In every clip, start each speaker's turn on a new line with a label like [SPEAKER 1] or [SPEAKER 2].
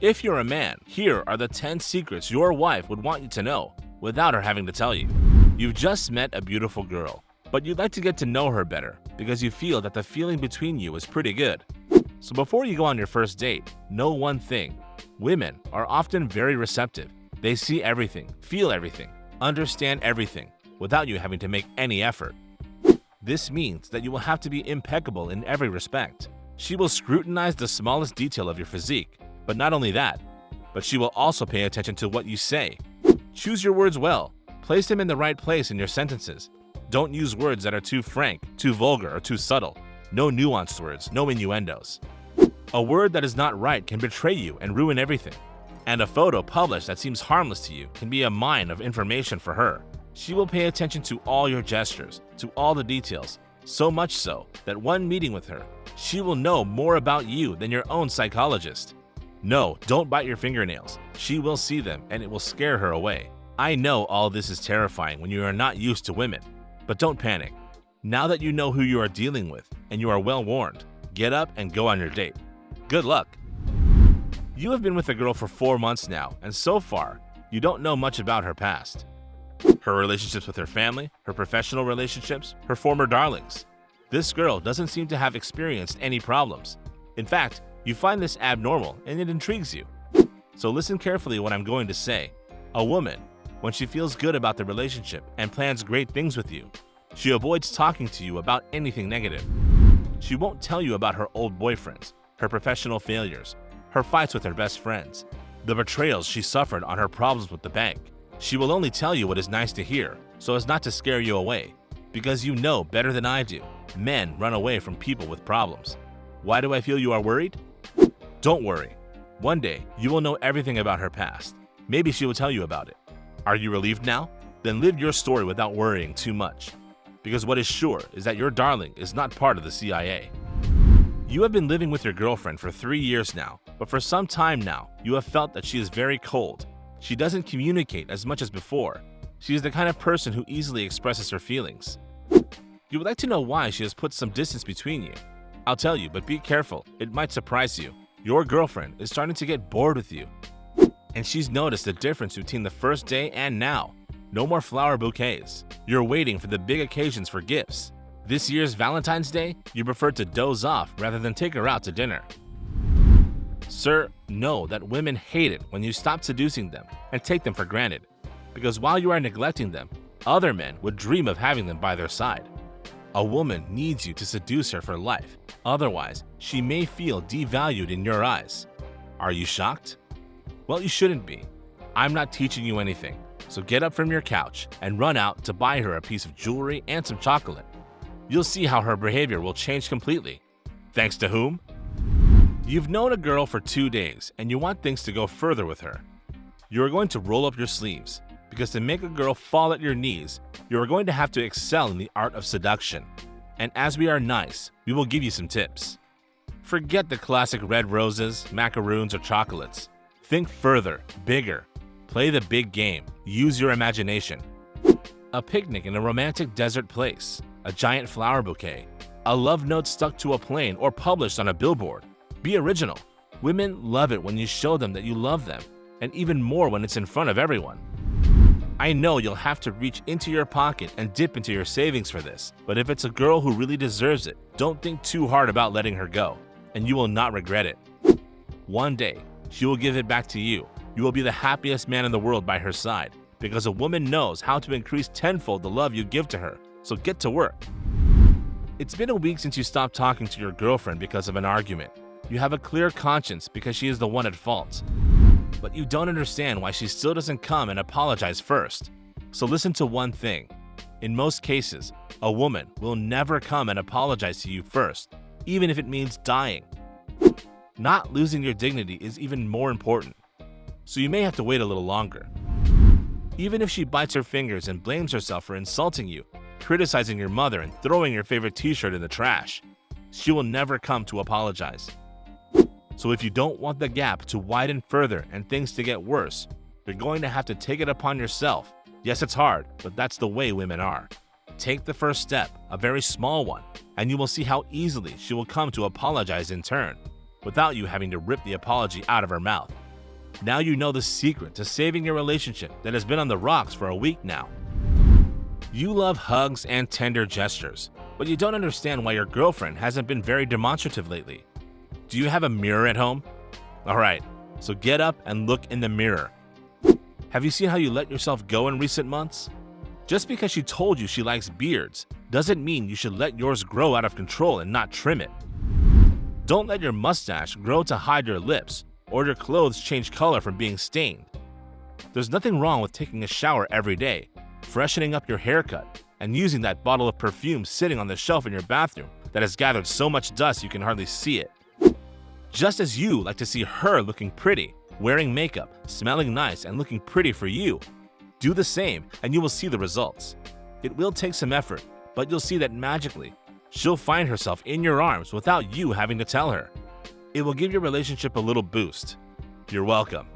[SPEAKER 1] If you're a man, here are the 10 secrets your wife would want you to know without her having to tell you. You've just met a beautiful girl, but you'd like to get to know her better because you feel that the feeling between you is pretty good. So before you go on your first date, know one thing. Women are often very receptive. They see everything, feel everything, understand everything without you having to make any effort. This means that you will have to be impeccable in every respect. She will scrutinize the smallest detail of your physique, but not only that, but she will also pay attention to what you say. Choose your words well. Place them in the right place in your sentences. Don't use words that are too frank, too vulgar, or too subtle. No nuanced words, no innuendos. A word that is not right can betray you and ruin everything. And a photo published that seems harmless to you can be a mine of information for her. She will pay attention to all your gestures, to all the details, so much so that one meeting with her, she will know more about you than your own psychologist. No, don't bite your fingernails. She will see them and it will scare her away. I know all this is terrifying when you are not used to women, but don't panic. Now that you know who you are dealing with and you are well warned, get up and go on your date. Good luck! You have been with a girl for 4 months now, and so far, you don't know much about her past. Her relationships with her family, her professional relationships, her former darlings. This girl doesn't seem to have experienced any problems. In fact, you find this abnormal and it intrigues you. So listen carefully what I'm going to say. A woman, when she feels good about the relationship and plans great things with you, she avoids talking to you about anything negative. She won't tell you about her old boyfriends, her professional failures, her fights with her best friends, the betrayals she suffered on her problems with the bank. She will only tell you what is nice to hear, so as not to scare you away. Because you know better than I do, men run away from people with problems. Why do I feel you are worried? Don't worry. One day, you will know everything about her past. Maybe she will tell you about it. Are you relieved now? Then live your story without worrying too much. Because what is sure is that your darling is not part of the CIA. You have been living with your girlfriend for 3 years now, but for some time now, you have felt that she is very cold. She doesn't communicate as much as before. She is the kind of person who easily expresses her feelings. You would like to know why she has put some distance between you. I'll tell you, but be careful. It might surprise you. Your girlfriend is starting to get bored with you. And she's noticed the difference between the first day and now. No more flower bouquets. You're waiting for the big occasions for gifts. This year's Valentine's Day, you prefer to doze off rather than take her out to dinner. Sir, know that women hate it when you stop seducing them and take them for granted. Because while you are neglecting them, other men would dream of having them by their side. A woman needs you to seduce her for life. Otherwise, she may feel devalued in your eyes. Are you shocked? Well, you shouldn't be. I'm not teaching you anything. So get up from your couch and run out to buy her a piece of jewelry and some chocolate. You'll see how her behavior will change completely. Thanks to whom? You've known a girl for 2 days and you want things to go further with her. You are going to roll up your sleeves because to make a girl fall at your knees, you are going to have to excel in the art of seduction. And as we are nice, we will give you some tips. Forget the classic red roses, macaroons, or chocolates. Think further, bigger. Play the big game. Use your imagination. A picnic in a romantic desert place, a giant flower bouquet, a love note stuck to a plane or published on a billboard. Be original. Women love it when you show them that you love them, and even more when it's in front of everyone. I know you'll have to reach into your pocket and dip into your savings for this, but if it's a girl who really deserves it, don't think too hard about letting her go, and you will not regret it. One day, she will give it back to you. You will be the happiest man in the world by her side, because a woman knows how to increase tenfold the love you give to her, so get to work. It's been a week since you stopped talking to your girlfriend because of an argument. You have a clear conscience because she is the one at fault. But you don't understand why she still doesn't come and apologize first. So listen to one thing. In most cases, a woman will never come and apologize to you first, even if it means dying. Not losing your dignity is even more important. So you may have to wait a little longer. Even if she bites her fingers and blames herself for insulting you, criticizing your mother, and throwing your favorite t-shirt in the trash, she will never come to apologize. So if you don't want the gap to widen further and things to get worse, you're going to have to take it upon yourself. Yes, it's hard, but that's the way women are. Take the first step, a very small one, and you will see how easily she will come to apologize in turn, without you having to rip the apology out of her mouth. Now you know the secret to saving your relationship that has been on the rocks for a week now. You love hugs and tender gestures, but you don't understand why your girlfriend hasn't been very demonstrative lately. Do you have a mirror at home? Alright, so get up and look in the mirror. Have you seen how you let yourself go in recent months? Just because she told you she likes beards doesn't mean you should let yours grow out of control and not trim it. Don't let your mustache grow to hide your lips or your clothes change color from being stained. There's nothing wrong with taking a shower every day, freshening up your haircut, and using that bottle of perfume sitting on the shelf in your bathroom that has gathered so much dust you can hardly see it. Just as you like to see her looking pretty, wearing makeup, smelling nice, and looking pretty for you, do the same and you will see the results. It will take some effort, but you'll see that magically, she'll find herself in your arms without you having to tell her. It will give your relationship a little boost. You're welcome.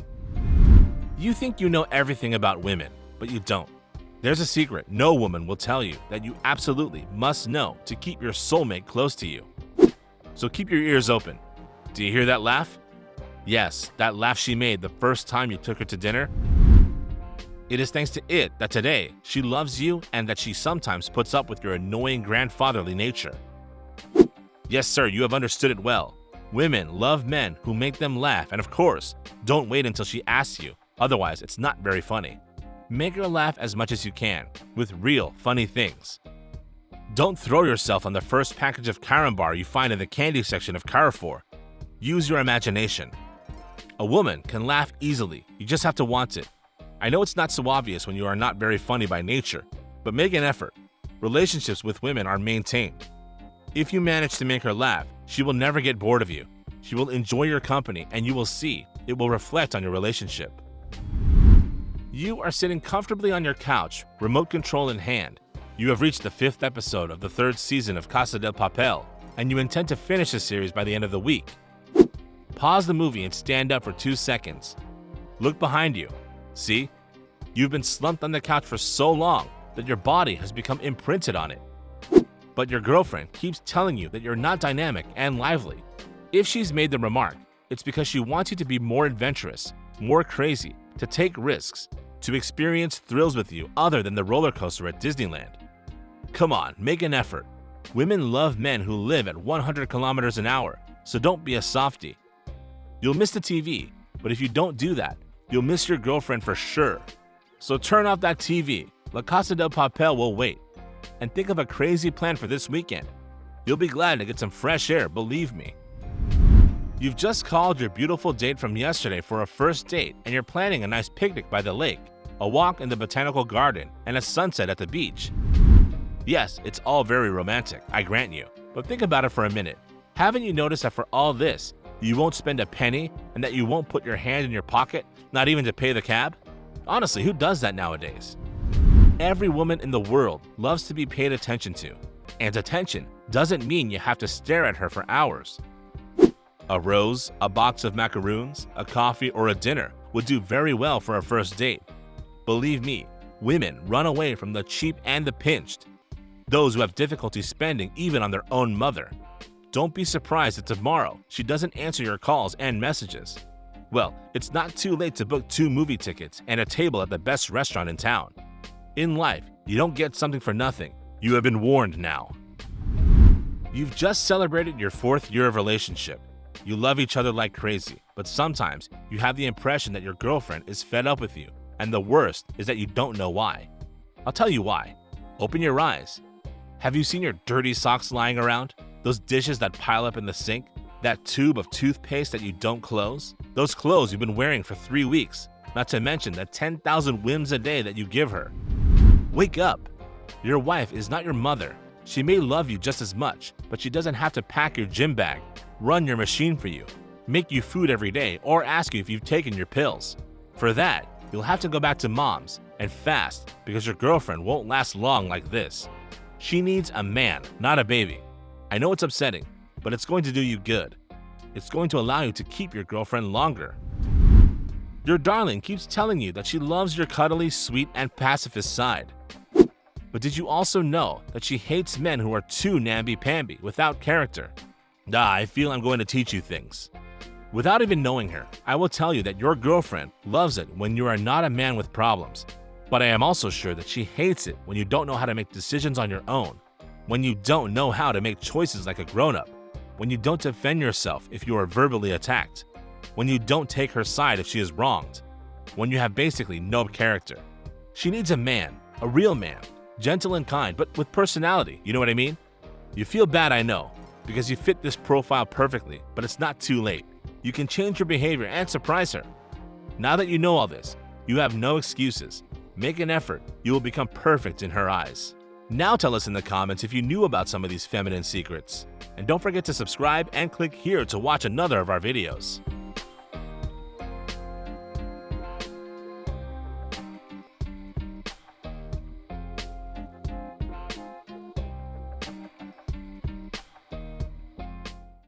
[SPEAKER 1] You think you know everything about women, but you don't. There's a secret no woman will tell you that you absolutely must know to keep your soulmate close to you. So keep your ears open. Do you hear that laugh? Yes, that laugh she made the first time you took her to dinner. It is thanks to it that today she loves you and that she sometimes puts up with your annoying grandfatherly nature. Yes, sir, you have understood it well. Women love men who make them laugh, and of course, don't wait until she asks you, otherwise it's not very funny. Make her laugh as much as you can, with real funny things. Don't throw yourself on the first package of Carambar you find in the candy section of Carrefour. Use your imagination. A woman can laugh easily, you just have to want it. I know it's not so obvious when you are not very funny by nature, but make an effort. Relationships with women are maintained. If you manage to make her laugh, she will never get bored of you. She will enjoy your company, and you will see it will reflect on your relationship. You are sitting comfortably on your couch, remote control in hand. You have reached the 5th episode of the 3rd season of Casa del Papel, and you intend to finish the series by the end of the week. Pause the movie and stand up for 2 seconds. Look behind you. See? You've been slumped on the couch for so long that your body has become imprinted on it. But your girlfriend keeps telling you that you're not dynamic and lively. If she's made the remark, it's because she wants you to be more adventurous, more crazy, to take risks, to experience thrills with you other than the roller coaster at Disneyland. Come on, make an effort. Women love men who live at 100 kilometers an hour, so don't be a softie. You'll miss the TV, but if you don't do that, you'll miss your girlfriend for sure. So turn off that TV. La Casa del Papel will wait. And think of a crazy plan for this weekend. You'll be glad to get some fresh air, believe me. You've just called your beautiful date from yesterday for a first date, and you're planning a nice picnic by the lake, a walk in the botanical garden, and a sunset at the beach. Yes, it's all very romantic, I grant you, but think about it for a minute. Haven't you noticed that for all this, you won't spend a penny and that you won't put your hand in your pocket, not even to pay the cab? Honestly, who does that nowadays? Every woman in the world loves to be paid attention to, and attention doesn't mean you have to stare at her for hours. A rose, a box of macaroons, a coffee, or a dinner would do very well for a first date. Believe me, women run away from the cheap and the pinched, those who have difficulty spending even on their own mother. Don't be surprised if tomorrow she doesn't answer your calls and messages. Well, it's not too late to book 2 movie tickets and a table at the best restaurant in town. In life, you don't get something for nothing. You have been warned now. You've just celebrated your 4th year of relationship. You love each other like crazy, but sometimes you have the impression that your girlfriend is fed up with you, and the worst is that you don't know why. I'll tell you why. Open your eyes. Have you seen your dirty socks lying around? Those dishes that pile up in the sink? That tube of toothpaste that you don't close? Those clothes you've been wearing for 3 weeks? Not to mention the 10,000 whims a day that you give her. Wake up! Your wife is not your mother. She may love you just as much, but she doesn't have to pack your gym bag, run your machine for you, make you food every day, or ask you if you've taken your pills. For that, you'll have to go back to mom's and fast because your girlfriend won't last long like this. She needs a man, not a baby. I know it's upsetting, but it's going to do you good. It's going to allow you to keep your girlfriend longer. Your darling keeps telling you that she loves your cuddly, sweet, and pacifist side. But did you also know that she hates men who are too namby-pamby, without character? I feel I'm going to teach you things. Without even knowing her, I will tell you that your girlfriend loves it when you are not a man with problems. But I am also sure that she hates it when you don't know how to make decisions on your own, when you don't know how to make choices like a grown-up, when you don't defend yourself if you are verbally attacked, when you don't take her side if she is wronged, when you have basically no character. She needs a man, a real man, gentle and kind, but with personality, you know what I mean? You feel bad, I know, because you fit this profile perfectly, but it's not too late. You can change your behavior and surprise her. Now that you know all this, you have no excuses. Make an effort. You will become perfect in her eyes. Now tell us in the comments if you knew about some of these feminine secrets. And don't forget to subscribe and click here to watch another of our videos.